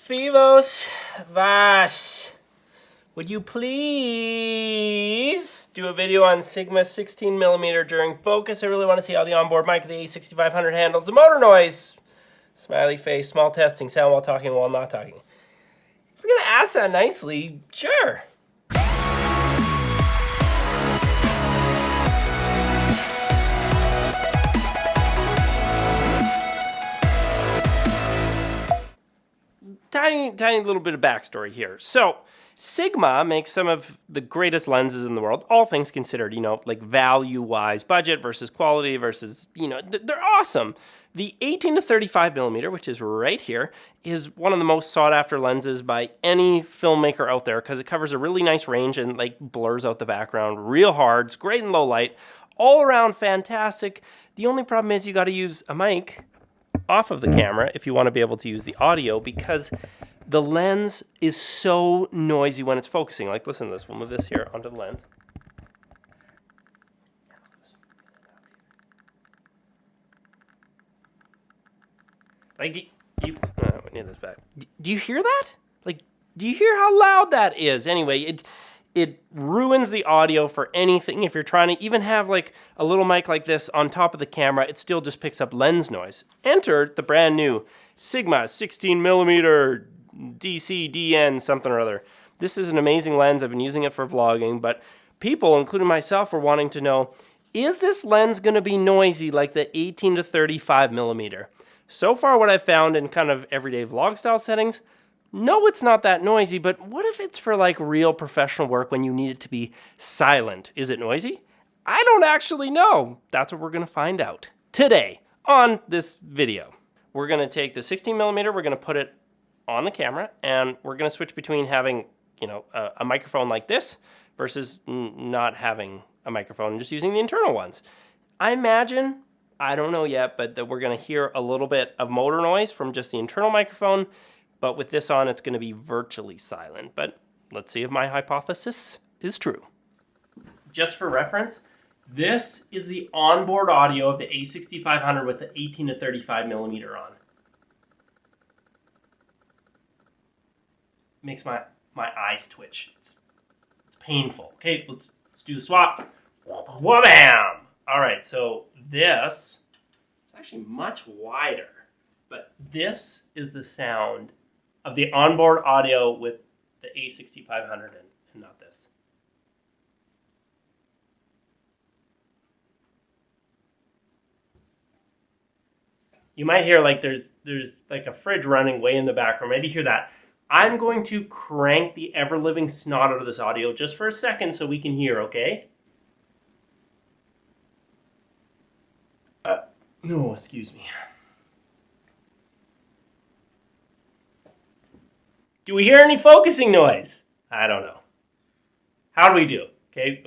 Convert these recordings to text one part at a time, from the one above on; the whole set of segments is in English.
Fivos Vas, would you please do a video on Sigma 16mm during focus? I really want to see how the onboard mic of the A6500 handles the motor noise. Smiley face, small testing, sound while talking while not talking. If you're going to ask that nicely, sure. Tiny little bit of backstory here. So, Sigma makes some of the greatest lenses in the world, all things considered, you know, like value-wise, budget versus quality versus, you know, they're awesome. The 18 to 35 millimeter, which is right here, is one of the most sought-after lenses by any filmmaker out there because it covers a really nice range and, like, blurs out the background real hard. It's great in low light. All around fantastic. The only problem is you got to use a mic off of the camera if you want to be able to use the audio because the lens is so noisy when it's focusing. Like, listen to this. We'll move this here onto the lens. Like, we need this back. Do you hear that? Like, do you hear how loud that is? Anyway, it ruins the audio for anything. If you're trying to even have like a little mic like this on top of the camera, it still just picks up lens noise. Enter the brand new Sigma 16mm DC-DN something or other. This is an amazing lens. I've been using it for vlogging, but people, including myself, were wanting to know, is this lens going to be noisy like the 18 to 35mm? So far what I've found in kind of everyday vlog style settings, no, it's not that noisy, but what if it's for like real professional work when you need it to be silent? Is it noisy? I don't actually know. That's what we're going to find out today on this video. We're going to take the 16mm, we're going to put it on the camera, and we're going to switch between having, you know, a microphone like this versus not having a microphone and just using the internal ones. I imagine, I don't know yet, but that we're going to hear a little bit of motor noise from just the internal microphone. But with this on, it's going to be virtually silent. But let's see if my hypothesis is true. Just for reference, this is the onboard audio of the A6500 with the 18 to 35mm on. Makes my eyes twitch. It's painful. Okay, let's do the swap. Wha-bam! All right, so this is actually much wider. But this is the sound of the onboard audio with the A6500 and not this. You might hear like there's like a fridge running way in the background. Maybe hear that. I'm going to crank the ever-living snot out of this audio just for a second so we can hear, okay? No, excuse me. Do we hear any focusing noise? I don't know. How do we do? Okay,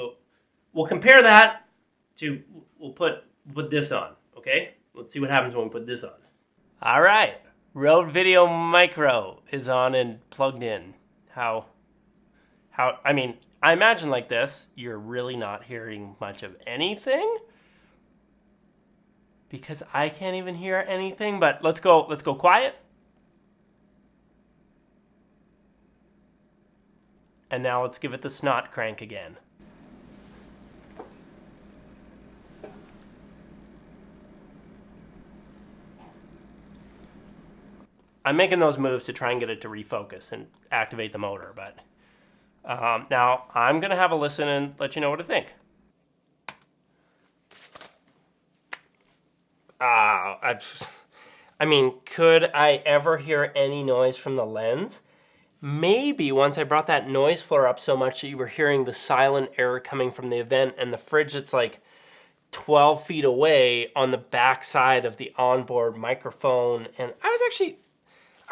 we'll compare that to, we'll put this on, okay? Let's see what happens when we put this on. All right, Rode VideoMicro is on and plugged in. I mean, I imagine like this, you're really not hearing much of anything because I can't even hear anything, but let's go quiet. And now let's give it the snot crank again. I'm making those moves to try and get it to refocus and activate the motor, but now I'm going to have a listen and let you know what I think. I mean, could I ever hear any noise from the lens? Maybe once I brought that noise floor up so much that you were hearing the silent air coming from the event and the fridge that's like 12 feet away on the back side of the onboard microphone. And I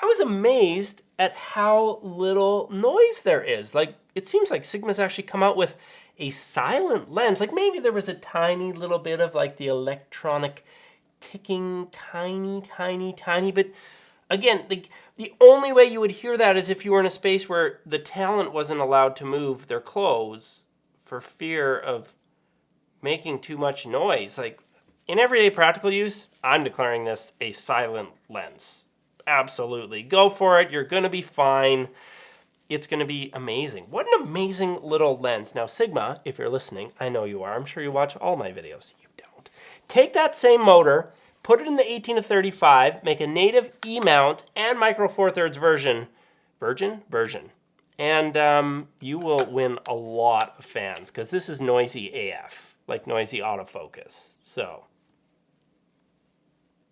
was amazed at how little noise there is. Like, it seems like Sigma's actually come out with a silent lens. Like maybe there was a tiny little bit of like the electronic ticking, tiny, but again, the only way you would hear that is if you were in a space where the talent wasn't allowed to move their clothes for fear of making too much noise. Like, in everyday practical use, I'm declaring this a silent lens. Absolutely. Go for it. You're going to be fine. It's going to be amazing. What an amazing little lens. Now, Sigma, if you're listening, I know you are. I'm sure you watch all my videos. You don't. Take that same motor, put it in the 18 to 35, make a native E-mount and micro four thirds version, and you will win a lot of fans because this is noisy AF, like noisy autofocus. So